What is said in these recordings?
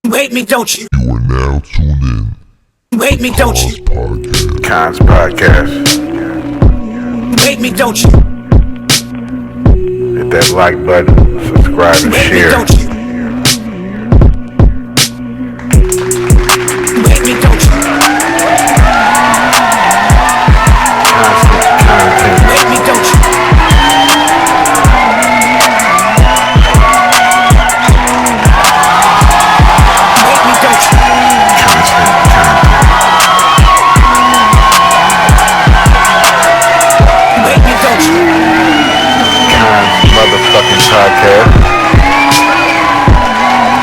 You hate me, don't you? You are now tuned in. You hate me, don't you? Podcast. Kons podcast. You hate me, don't you? Hit that like button, subscribe and You hate me, share. don't you? You hate me, don't you? Constant content. You hate me, don't you? You hate me, don't you? Constant content. You hate me, don't you? Kons motherfucking podcast.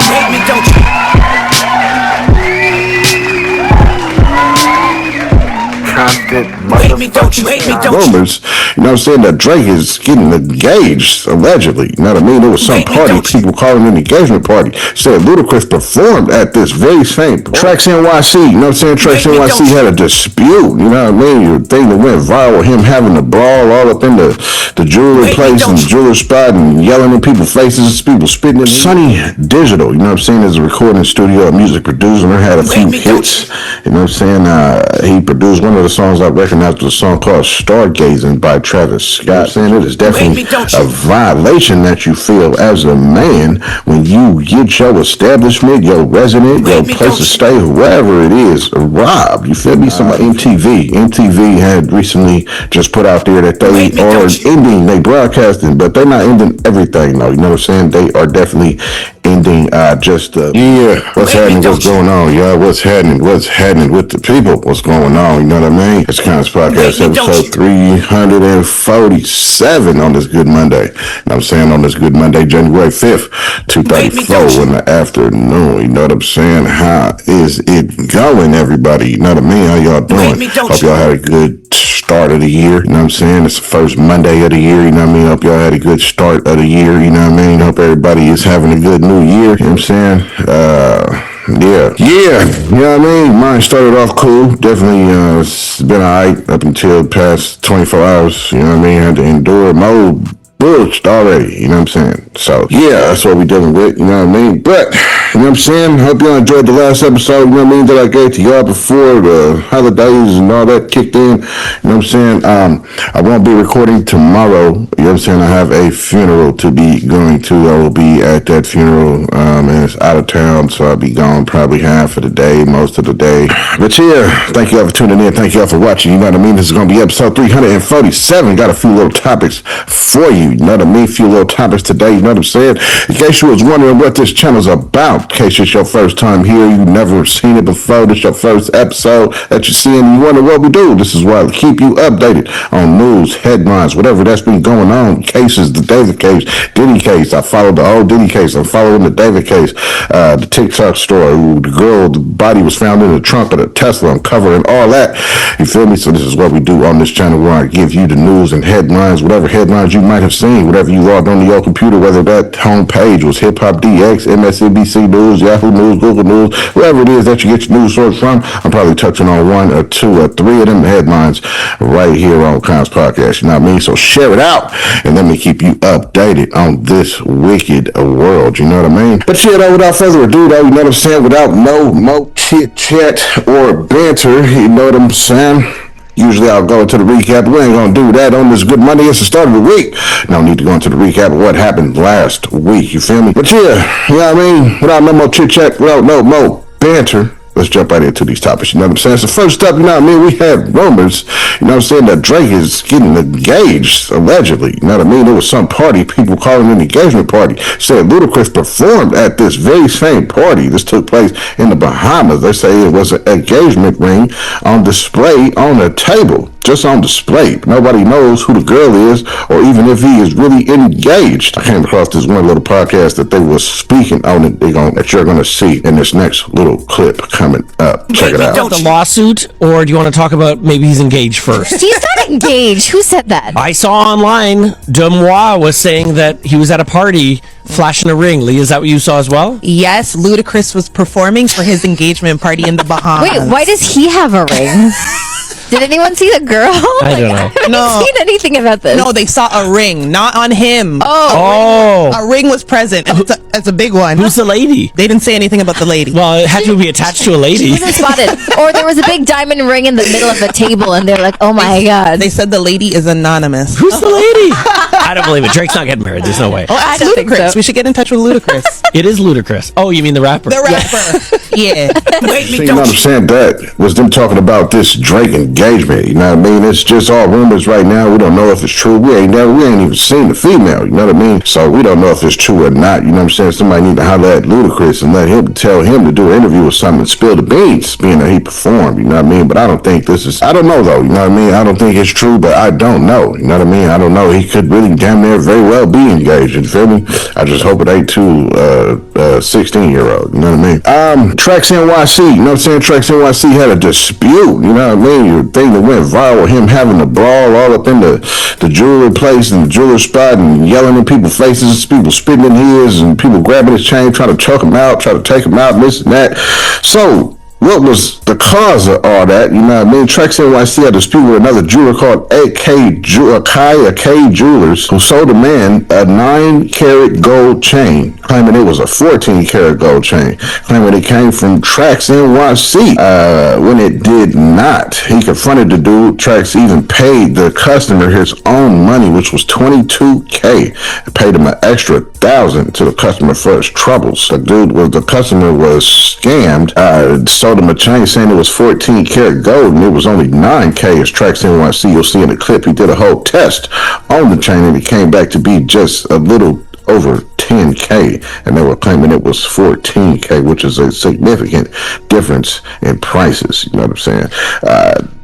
You hate me, don't you? Constant You hate me, don't you? Hate me, don't you? Rumors, you know what I'm saying, that Drake is getting engaged, allegedly. You know what I mean? There was some Hate me, party, don't you? people calling it an engagement party, said Ludacris performed at this very same Trax NYC. You know what I'm saying? Trax Hate me, NYC don't you? had a dispute, you know what I mean? The thing that went viral, him having a brawl all up in the jewelry Hate me, place don't and the you? jeweler spot and yelling in people's faces, people spitting in. Sonny Digital, you know what I'm saying, is a recording studio, a music producer, had a Hate few me, don't hits. You know what I'm saying? He produced one of the songs I recognized was a song called Stargazing by Travis Scott. You know what I'm saying? It is definitely me, don't a you? violation that you feel as a man when you get your establishment, your resident, your me, place don't to you? stay, whoever it is, robbed. You feel me? Somebody MTV had recently just put out there that they Hate me, are don't you? ending, they broadcasting, but they're not ending everything though. You know what I'm saying? They are definitely ending what's Hate me, happening, don't what's you? going on, y'all, what's happening with the people, what's going on, you know what I mean? It's Kons Podcast, Hate me, don't episode 347 on this good Monday. And I'm saying on this good Monday, January 5th, Hate me, don't 2:34 you? in the afternoon. You know what I'm saying? How is it going, everybody? You know what I mean? How y'all doing? me, don't Hope you? y'all had a good start of the year. You know what I'm saying? It's the first Monday of the year. You know what I mean? Hope y'all had a good start of the year. You know what I mean? Hope everybody is having a good new year. You know what I'm saying? Yeah, you know what I mean? Mine started off cool. Definitely, it's been alright up until the past 24 hours. You know what I mean? Had to endure more bullshit already. You know what I'm saying? So, yeah, that's what we're dealing with. You know what I mean? But, you know what I'm saying? Hope y'all enjoyed the last episode, you know what I mean, that I gave to y'all before the holidays and all that kicked in. You know what I'm saying? I won't be recording tomorrow. You know what I'm saying? I have a funeral to be going to. I will be at that funeral, and it's out of town, so I'll be gone probably half of the day, most of the day. But yeah, thank y'all for tuning in. Thank y'all for watching. You know what I mean? This is going to be episode 347. Got a few little topics for you. You know what I mean? A few little topics today. You know what I'm saying? In case you was wondering what this channel's about, in case it's your first time here, you've never seen it before, this is your first episode that you're seeing, you wonder what we do. This is why I keep you updated on news, headlines, whatever that's been going on, cases, the David case, Diddy case. I followed the old Diddy case. I'm following the David case, the TikTok story, the girl, the body was found in the trunk of the Tesla. I'm covering all that. You feel me? So this is what we do on this channel, where I give you the news and headlines, whatever headlines you might have seen, whatever you logged on to your computer, whether that homepage was Hip Hop DX, MSNBC News, Yahoo News, Google News, wherever it is that you get your news source from. I'm probably touching on one or two or three of them headlines right here on Kons Podcast. You know what I mean? So share it out and let me keep you updated on this wicked world. You know what I mean? But yeah, though, without further ado, though, you know what I'm saying? Without no more chit chat or banter, you know what I'm saying? Usually I'll go into the recap. We ain't gonna do that on this good Monday. It's the start of the week. No need to go into the recap of what happened last week. You feel me? But yeah, you know what I mean? Without no more chit chat, without no more banter, let's jump right into these topics. You know what I'm saying? So first up, you know what I mean? We have rumors, you know what I'm saying, that Drake is getting engaged, allegedly. You know what I mean? There was some party, people calling it an engagement party, said Ludacris performed at this very same party. This took place in the Bahamas. They say it was an engagement ring on display on a table. Just on display. Nobody knows who the girl is or even if he is really engaged. I came across this one little podcast that they were speaking on it that you're going to see in this next little clip coming up. Check it out. The lawsuit, or do you want to talk about maybe he's engaged first? He's not engaged. Who said that? I saw online Demois was saying that he was at a party flashing a ring. Lee, is that what you saw as well? Yes, Ludacris was performing for his engagement party in the Bahamas. Wait, why does he have a ring? Did anyone see the girl? I don't know. I haven't No. seen anything about this. No, they saw a ring, not on him. Oh. A ring was present. And it's a big one. Who's the lady? They didn't say anything about the lady. Well, it had to be attached to a lady. She wasn't spotted. Or there was a big diamond ring in the middle of the table, and they're like, "Oh my god." They said the lady is anonymous. Who's the lady? I don't believe it. Drake's not getting married. There's no way. Oh, I ask don't think Ludacris. so. We should get in touch with Ludacris. It is ludicrous. Oh, you mean the rapper? The rapper. Yeah. Wait me, See, you know don't what I'm you? saying? That was them talking about this Drake engagement. You know what I mean? It's just all rumors right now. We don't know if it's true. We ain't even seen the female. You know what I mean? So we don't know if it's true or not. You know what I'm saying? Somebody need to holler at Ludacris and tell him to do an interview or something and spill the beans, being that he performed. You know what I mean? But I don't think I don't know though. You know what I mean? I don't think it's true, but I don't know. You know what I mean? I don't know. He could really damn near very well be engaged. You feel me? I just hope it ain't too 16-year-old. You know what I mean? Trax NYC. You know what I'm saying? Trax NYC had a dispute. You know what I mean? Your thing that went viral, him having a brawl all up in the jewelry place and the jeweler spot and yelling in people's faces, people spitting in his and people grabbing his chain, trying to choke him out, trying to take him out, this and that. So, what was the cause of all that? You know what I mean? Trax NYC had a dispute with another jeweler called AK Jewelers, who sold a man a 9-karat gold chain, claiming it was a 14-karat gold chain, claiming it came from Trax NYC, when it did not. He confronted the dude. Trax even paid the customer his own money, which was $22K, and paid him an extra $1,000 to the customer for his troubles. The customer was scammed, sold him a chain saying it was 14 karat gold and it was only 9K as Trax NYC. You'll see in the clip, he did a whole test on the chain and it came back to be just a little over 10K, and they were claiming it was 14K, which is a significant difference in prices. You know what I'm saying?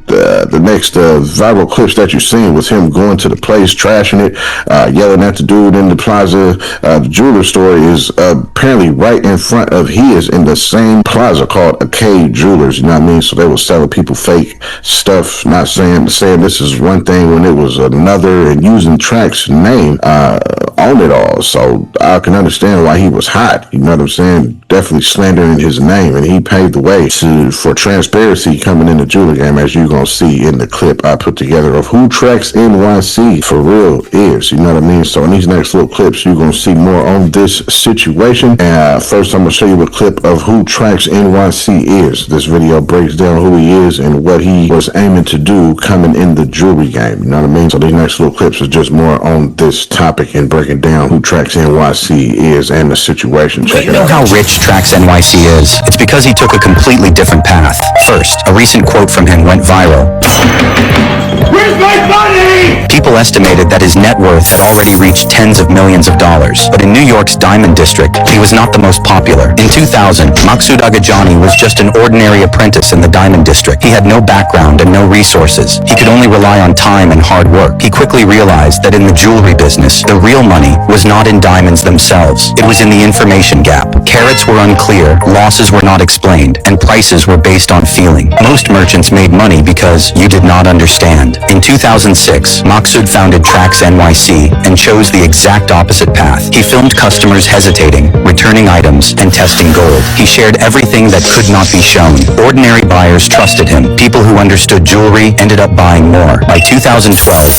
The next viral clips that you've seen was him going to the place, trashing it, yelling at the dude in the plaza. The jeweler store is apparently right in front of his in the same plaza called AK Jewelers. You know what I mean? So they were selling people fake stuff, not saying this is one thing when it was another, and using Trax's name on it all. So I can understand why he was hot. You know what I'm saying? Definitely slandering his name, and he paved the way for transparency coming in the jeweler game, as you're gonna see in the clip I put together of who Trax NYC for real is. You know what I mean? So in these next little clips, you're gonna see more on this situation. And first, I'm gonna show you a clip of who Trax NYC is. This video breaks down who he is and what he was aiming to do coming in the jewelry game. You know what I mean? So these next little clips is just more on this topic and breaking down who Trax NYC is and the situation. Check it You know out. how rich Trax NYC is? It's because he took a completely different path. First, a recent quote from him went viral. Where's my money? People estimated that his net worth had already reached tens of millions of dollars. But in New York's Diamond District, he was not the most popular. In 2000, Maksud Agajani was just an ordinary apprentice in the Diamond District. He had no background and no resources. He could only rely on time and hard work. He quickly realized that in the jewelry business, the real money was not in diamonds themselves. It was in the information gap. Carats were unclear, losses were not explained, and prices were based on feeling. Most merchants made money because you did not understand. In 2006, Maksud founded Trax NYC and chose the exact opposite path. He filmed customers hesitating, returning items, and testing gold. He shared everything that could not be shown. Ordinary buyers trusted him. People who understood jewelry ended up buying more. By 2012,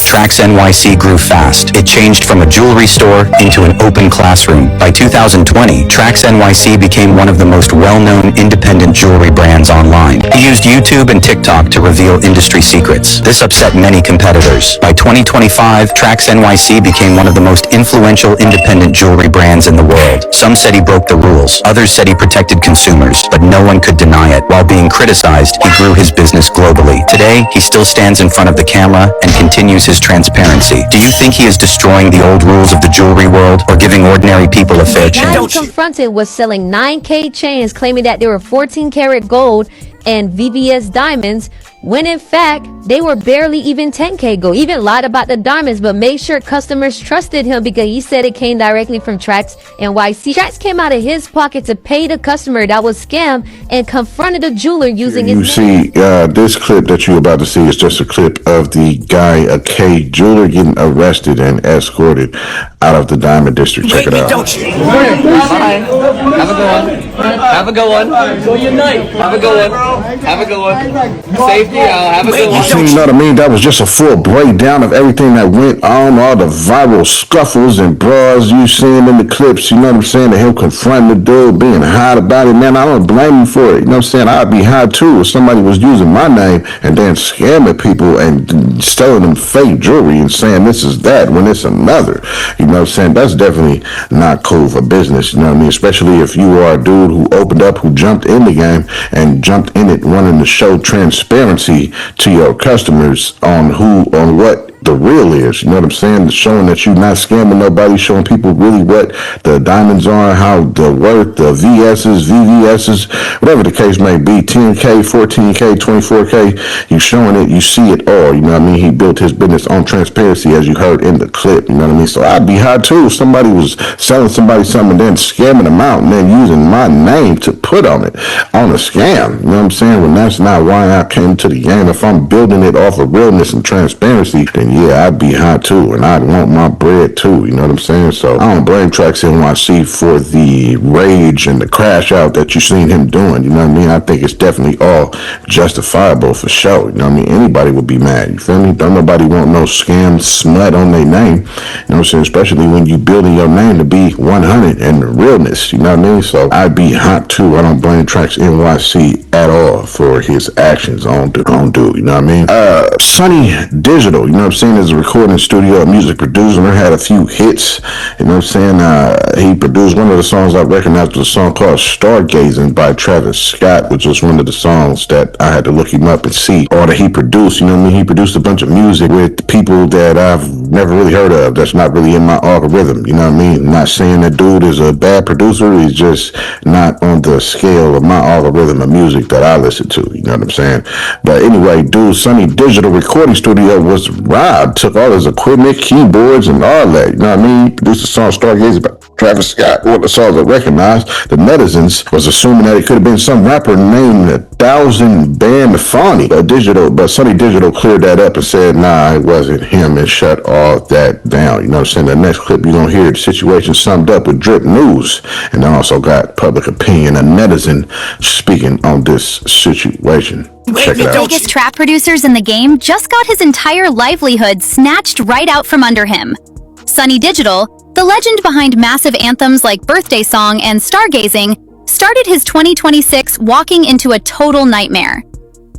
Trax NYC grew fast. It changed from a jewelry store into an open classroom. By 2020, Trax NYC became one of the most well-known independent jewelry brands online. He used YouTube and TikTok to reveal industry secrets. This upset many competitors. By 2025, Trax NYC became one of the most influential independent jewelry brands in the world. Some said he broke the rules. Others said he protected consumers, but no one could deny it. While being criticized, he grew his business globally. Today, he still stands in front of the camera and continues his transparency. Do you think he is destroying the old rules of the jewelry world or giving ordinary people a fair Guy chance? he confronted was selling 9K chains, claiming that they were 14 karat gold and VVS diamonds, when in fact they were barely even 10K gold. Even lied about the diamonds, but made sure customers trusted him because he said it came directly from Trax NYC. Trax came out of his pocket to pay the customer that was scammed and confronted the jeweler using You his name. see, this clip that you're about to see is just a clip of the guy, a K jeweler, getting arrested and escorted out of the Diamond District. Check Wait it me, out. don't you? Have a good one. Have a good one. Enjoy your night. Have a good one. Have a good one. Safety out. Have a good one. You know what I mean? That was just a full breakdown of everything that went on, all the viral scuffles and bras you seen in the clips, you know what I'm saying? And him confronting the dude, being hot about it, man, I don't blame him for it. You know what I'm saying? I'd be hot too if somebody was using my name and then scamming people and selling them fake jewelry and saying this is that when it's another. You know what I'm saying? That's definitely not cool for business, you know what I mean? Especially if you are a dude who opened up, who jumped in the game and jumped in it wanting to show transparency to your customers on what the real is, you know what I'm saying? Showing that you're not scamming nobody, showing people really what the diamonds are, how the worth, the VSs, VVSs, whatever the case may be, 10K, 14K, 24K, you showing it, you see it all, you know what I mean? He built his business on transparency, as you heard in the clip, you know what I mean? So I'd be hot too if somebody was selling somebody something and then scamming them out and then using my name to put on it, on a scam, you know what I'm saying? When that's not why I came to the game. If I'm building it off of realness and transparency, then yeah, I'd be hot too, and I'd want my bread too, you know what I'm saying? So I don't blame Trax NYC for the rage and the crash out that you seen him doing, you know what I mean? I think it's definitely all justifiable for sure, you know what I mean? Anybody would be mad, you feel me? Don't nobody want no scam smut on their name, you know what I'm saying? Especially when you building your name to be 100 and realness, you know what I mean? So I'd be hot too. I don't blame Trax NYC at all for his actions on dude, you know what I mean? Sonny Digital, you know what I'm saying, is a recording studio, a music producer, had a few hits, you know what I'm saying? He produced one of the songs I recognized was a song called Stargazing by Travis Scott, which was one of the songs that I had to look him up and see, or that he produced, you know what I mean? He produced a bunch of music with people that I've never really heard of, that's not really in my algorithm, you know what I mean? Not saying that dude is a bad producer, he's just not on the scale of my algorithm of music that I listen to, you know what I'm saying? But anyway, dude, Sonny Digital Recording Studio was robbed, took all his equipment, keyboards, and all that, you know what I mean? Produced the song Stargazing by Travis Scott. One of the songs I recognized, the netizens was assuming that it could have been some rapper named 1,000 Band Fonny, but Sonny Digital cleared that up and said, nah, it wasn't him, and shut all that down. You know what I'm saying? The next clip you're gonna hear the situation summed up with Drip News, and I also got Public Opinion, a netizen speaking on this situation. Check it out. The biggest trap producers in the game just got his entire livelihood snatched right out from under him. Sonny Digital, the legend behind massive anthems like Birthday Song and Stargazing, started his 2026 walking into a total nightmare.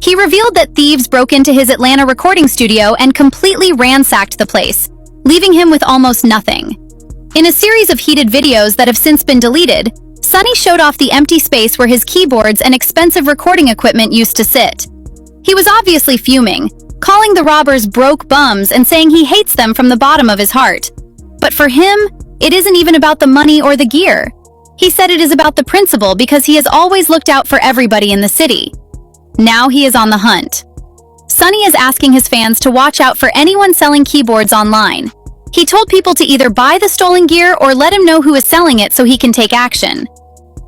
He revealed that thieves broke into his Atlanta recording studio and completely ransacked the place, leaving him with almost nothing. In a series of heated videos that have since been deleted, Sonny showed off the empty space where his keyboards and expensive recording equipment used to sit. He was obviously fuming, calling the robbers broke bums and saying he hates them from the bottom of his heart. But for him, it isn't even about the money or the gear. He said it is about the principle because he has always looked out for everybody in the city. Now he is on the hunt. Sonny is asking his fans to watch out for anyone selling keyboards online. He told people to either buy the stolen gear or let him know who is selling it so he can take action.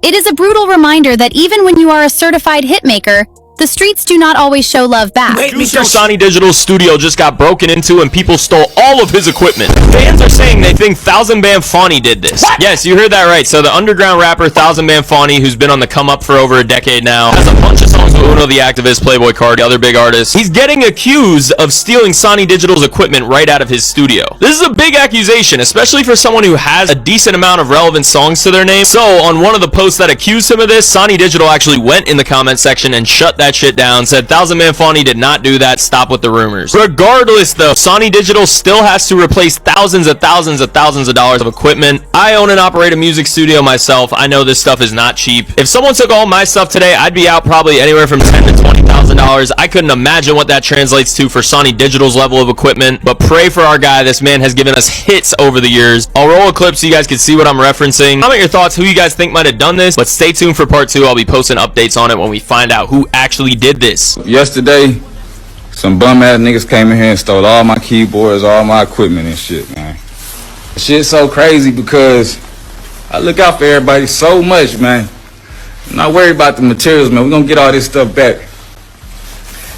It is a brutal reminder that even when you are a certified hitmaker, the streets do not always show love back. Mr. Sonny Digital's studio just got broken into and people stole all of his equipment. Fans are saying they think 1,000 Band Fonny did this. What? Yes, you heard that right. So the underground rapper 1,000 Band Fonny, who's been on the come up for over a decade now, has a bunch of songs with Uno the Activist, Playboy Cardi, other big artists. He's getting accused of stealing Sonny Digital's equipment right out of his studio. This is a big accusation, especially for someone who has a decent amount of relevant songs to their name. So on one of the posts that accused him of this, Sonny Digital actually went in the comment section and shut that shit down, said 1,000 Band Fonny did not do that, stop with the rumors. Regardless though, Sonny Digital still has to replace thousands of dollars of equipment. I own and operate a music studio myself. I know this stuff is not cheap. If someone took all my stuff today, I'd be out probably anywhere from $10,000 to $20,000. I couldn't imagine what that translates to for Sonny Digital's level of equipment, but pray for our guy. This man has given us hits over the years. I'll roll a clip so you guys can see what I'm referencing. Comment your thoughts, who you guys think might have done this, but stay tuned for part 2. I'll be posting updates on it when we find out who actually did this. Yesterday, some bum ass niggas came in here and stole all my keyboards, all my equipment and shit, man. Shit's so crazy because I look out for everybody so much, man. I'm not worried about the materials, man. We're gonna get all this stuff back.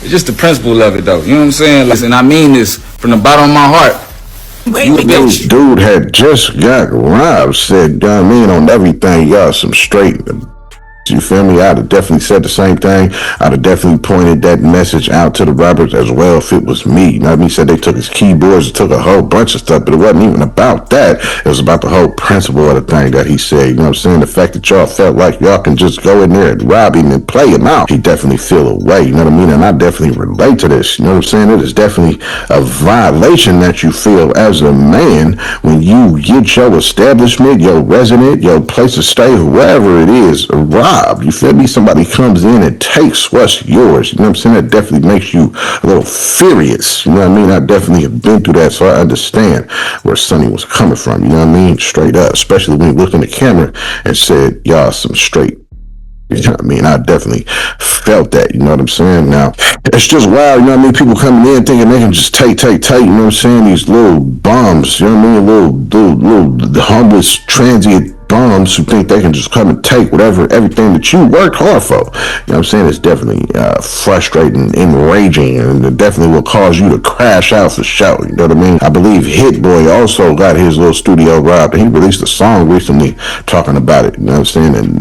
It's just the principle of it, though. You know what I'm saying? Listen, I mean this from the bottom of my heart. This dude had just got robbed, said, I mean, on everything, y'all some straight You feel me? I'd have definitely said the same thing. I'd have definitely pointed that message out to the rappers as well if it was me. You know what I mean? Said they took his keyboards, took a whole bunch of stuff, but it wasn't even about that. It was about the whole principle of the thing that he said. You know what I'm saying? The fact that y'all felt like y'all can just go in there and rob him and play him out. He definitely feel away. You know what I mean? And I definitely relate to this. You know what I'm saying? It is definitely a violation that you feel as a man when you get your establishment, your resident, your place of stay, wherever it is, robbed. You feel me? Somebody comes in and takes what's yours. You know what I'm saying? That definitely makes you a little furious. You know what I mean? I definitely have been through that, so I understand where Sonny was coming from. You know what I mean? Straight up. Especially when he looked in the camera and said, y'all some straight. You know what I mean? I definitely felt that. You know what I'm saying? Now, it's just wild. You know what I mean? People coming in thinking they can just take. You know what I'm saying? These little bums. You know what I mean? Little homeless, transient bums who think they can just come and take everything that you worked hard for. You know what I'm saying? It's definitely frustrating, enraging, and it definitely will cause you to crash out for show. You know what I mean? I believe Hit Boy also got his little studio robbed, and he released a song recently talking about it. You know what I'm saying? And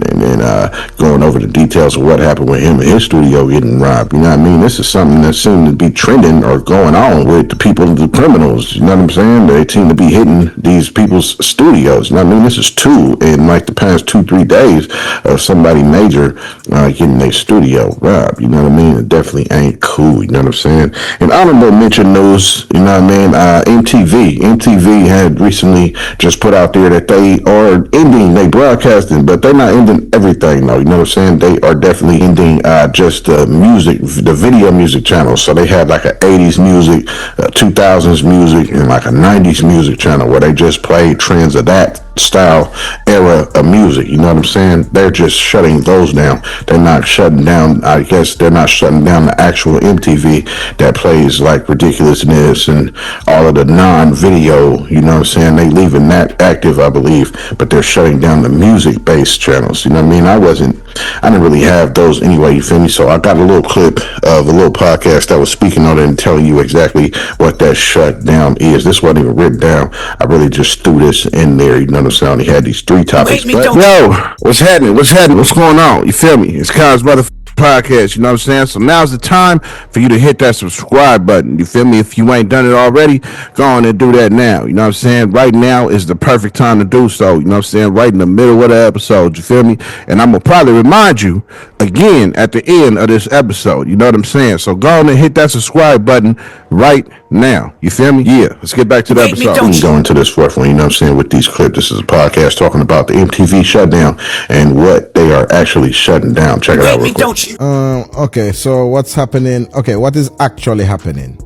going over the details of what happened with him and his studio getting robbed. You know what I mean? This is something that seems to be trending or going on with the people, the criminals. You know what I'm saying? They seem to be hitting these people's studios. You know what I mean? This is two in like the past 2-3 days of somebody major getting their studio robbed. You know what I mean? It definitely ain't cool. You know what I'm saying? And honorable mention news, you know what I mean? MTV had recently just put out there that they are ending, they broadcasting, but they're not ending everything though. You know what I'm saying? They are definitely ending just the music, the video music channels. So they had like a 80s music, 2000s music, and like a 90s music channel where they just played trends of that style era of music. You know what I'm saying? They're just shutting those down. They're not shutting down, I guess they're not shutting down the actual MTV that plays like ridiculousness and all of the non-video, you know what I'm saying? They leaving that active, I believe, but they're shutting down the music-based channels. You know what I mean? I didn't really have those anyway, you feel me? So I got a little clip of a little podcast that was speaking on it and telling you exactly what that shutdown is. This wasn't even written down. I really just threw this in there, you know what I'm saying? He had these 3 topics. But, yo, what's happening? What's going on? You feel me? It's Kons podcast, you know what I'm saying? So now's the time for you to hit that subscribe button. You feel me? If you ain't done it already, go on and do that now. You know what I'm saying? Right now is the perfect time to do so. You know what I'm saying? Right in the middle of the episode. You feel me? And I'm gonna probably remind you again at the end of this episode. You know what I'm saying? So go on and hit that subscribe button right now. You feel me? Yeah. Let's get back to the episode. We can go into this fourth one, you know what I'm saying, with these clips. This is a podcast talking about the MTV shutdown and what they are actually shutting down. Check it out real quick. Okay, so what's happening? Okay, what is actually happening?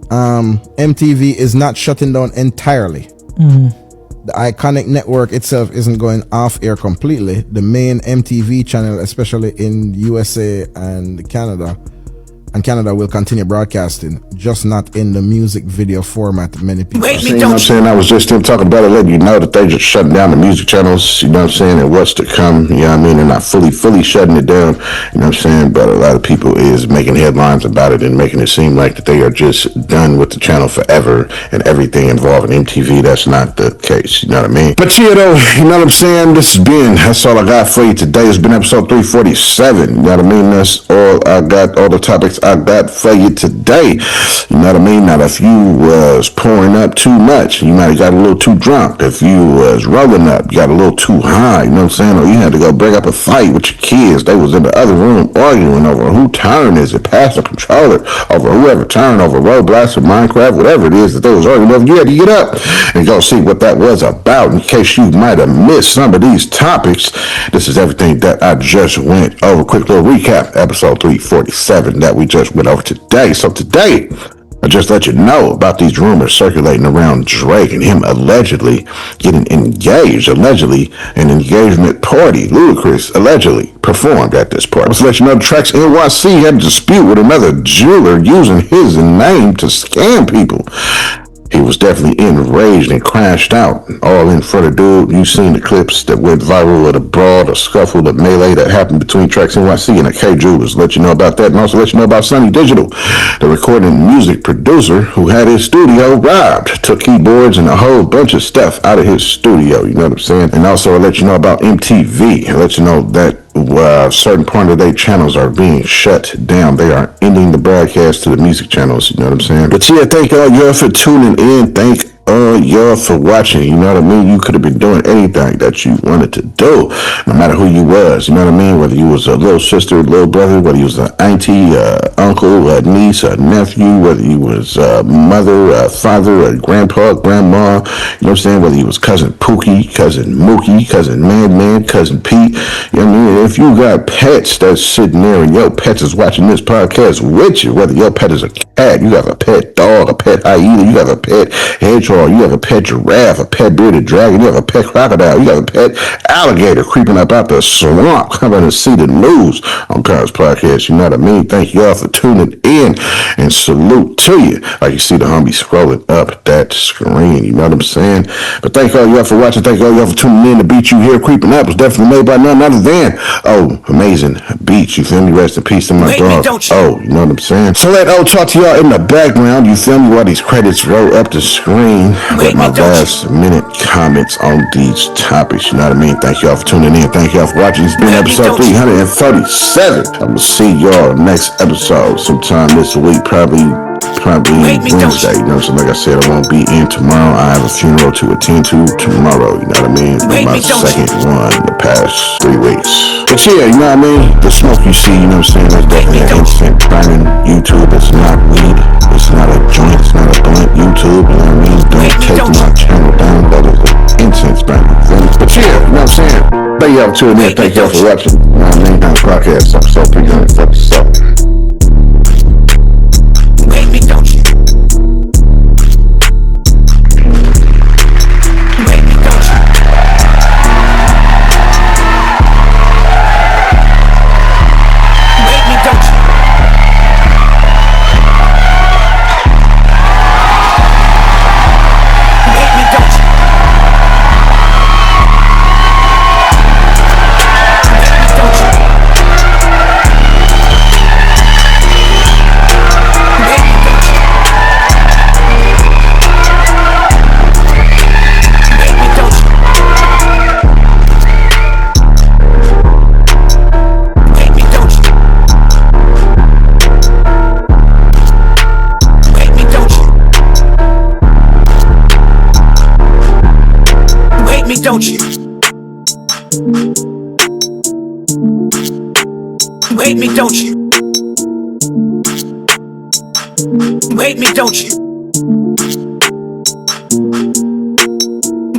MTV is not shutting down entirely. The iconic network itself isn't going off air completely. The main MTV channel, especially in USA and Canada, will continue broadcasting, just not in the music video format many people you know what I'm saying? I was just talking about it, letting you know that they just shutting down the music channels, you know what I'm saying, and what's to come, you know what I mean? They're not fully shutting it down, you know what I'm saying, but a lot of people is making headlines about it and making it seem like that they are just done with the channel forever and everything involving MTV. That's not the case, you know what I mean? But yeah, though, you know what I'm saying? That's all I got for you today. It's been episode 347, you know what I mean? That's all I got, all the topics I got for you today. You know what I mean? Now, if you was pouring up too much, you might have got a little too drunk. If you was rolling up, you got a little too high, you know what I'm saying? Or you had to go break up a fight with your kids. They was in the other room arguing over who turn is it, pass the controller, over whoever turned over Roblox or Minecraft, whatever it is that they was arguing over. You had to get up and go see what that was about in case you might have missed some of these topics. This is everything that I just went over. Quick little recap, episode 347 that we just went over today. So today, I just let you know about these rumors circulating around Drake and him allegedly getting engaged. Allegedly, an engagement party, Ludacris, allegedly performed at this party. Let's let you know Trax NYC had a dispute with another jeweler using his name to scam people. He was definitely enraged and crashed out, all in front of dude. You've seen the clips that went viral of the brawl, the scuffle, the melee that happened between Trax NYC and a K Jewelers. Let you know about that, and also let you know about Sonny Digital, the recording music producer who had his studio robbed, took keyboards and a whole bunch of stuff out of his studio. You know what I'm saying? And also I'll let you know about MTV. I'll let you know that certain part of their channels are being shut down. They are ending the broadcast to the music channels. You know what I'm saying? But yeah, thank all y'all for tuning in. Thank all y'all for watching. You know what I mean? You could have been doing anything that you wanted to do, no matter who you was. You know what I mean? Whether you was a little sister, little brother, whether you was an auntie, uncle, a niece, a nephew, whether you was a mother, a father, a grandpa, grandma. You know what I'm saying? Whether you was cousin Pookie, cousin Mookie, cousin Man, cousin Pete. You know what I mean? If you got pets that's sitting there and your pets is watching this podcast with you, whether your pet is a cat, you have a pet dog, a pet hyena, you have a pet hedgehog, you have a pet giraffe, a pet bearded dragon, you have a pet crocodile, you have a pet alligator creeping up out the swamp, coming to see the news on Kons Podcast. You know what I mean? Thank y'all for tuning in and salute to you. Like you see the homie scrolling up that screen. You know what I'm saying? But thank all y'all for watching. Thank all y'all for tuning in. The beat you hear creeping up was definitely made by none other than amazing beats. You feel me? Rest in peace to my dog. You know what I'm saying? So let talk to y'all in the background. You feel me? While these credits roll up the screen with my last minute comments on these topics. You know what I mean? Thank y'all for tuning in. Thank y'all for watching. It's been episode 337. I'm gonna see y'all next episode sometime this week, probably Wednesday. You know, so like I said, I won't be in tomorrow. I have a funeral to attend to tomorrow. You know what I mean? My second one in the past 3 weeks. But yeah, you know what I mean? The smoke you see, you know what I'm saying? That's definitely an instant burning. YouTube, it's not weed. It's not a joint. It's not a blunt. YouTube, you know what I mean? Don't take my channel down. That is an incense burning. But yeah, you know what I'm saying? Thank y'all for tuning in. Thank y'all for watching. You know what I mean? Kons Podcast, episode 347. Wake me, don't you? Wake me, don't you? Wake me, don't you? Wake me, don't you? Don't you? Wake me, don't you? Wake me, don't you?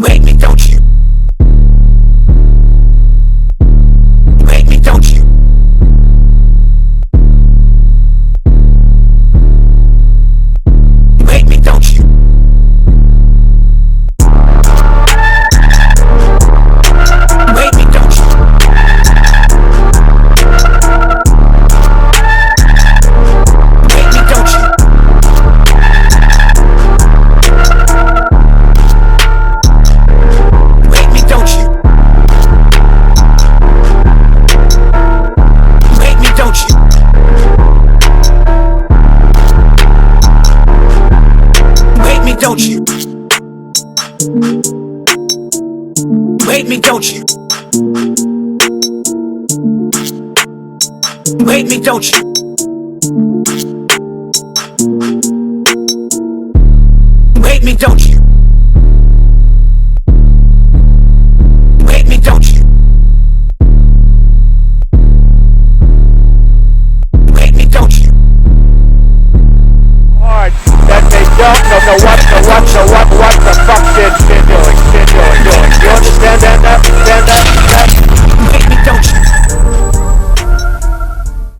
Wake me, don't you? Wake me, don't you? Wake me, don't you? Don't you? Wake me, don't you? Wake me, don't you? Wake me, don't you? Wake me, don't you? Wake me, don't you? Hard that they don't know what the fuck they're doing. You understand that?